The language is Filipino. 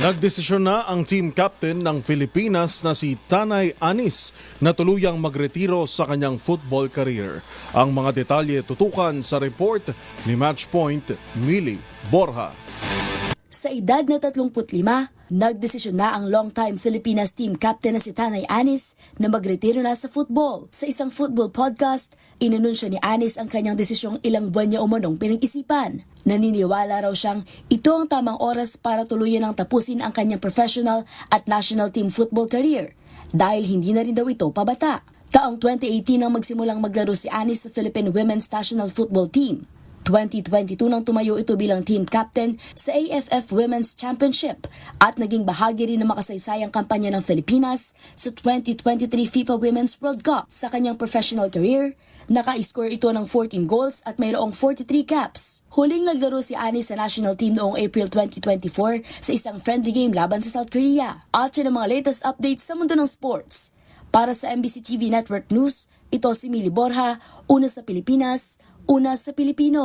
Nagdesisyon na ang team captain ng Pilipinas na si Tanay Anis na tuluyang magretiro sa kanyang football career. Ang mga detalye tutukan sa report ni Matchpoint Mili Borja. Sa edad na 35, nagdesisyon na ang long-time Filipinas team captain na si Tanay Anis na magretiro na sa football. Sa isang football podcast, inanunsyo ni Anis ang kanyang desisyong ilang buwan niya umanong pinag-isipan. Naniniwala raw siyang ito ang tamang oras para tuluyan ang tapusin ang kanyang professional at national team football career dahil hindi na rin daw ito pabata. Taong 2018 nang magsimulang maglaro si Anis sa Philippine Women's National Football Team. 2022 nang tumayo ito bilang team captain sa AFF Women's Championship at naging bahagi rin ng makasaysayang kampanya ng Pilipinas sa 2023 FIFA Women's World Cup. Sa kanyang professional career, naka-score ito ng 14 goals at mayroong 43 caps. Huling naglaro si Anis sa national team noong April 2024 sa isang friendly game laban sa South Korea. At yan ang mga latest updates sa mundo ng sports. Para sa MBC TV Network News, ito si Mili Borja, una sa Pilipinas, una sa Pilipino.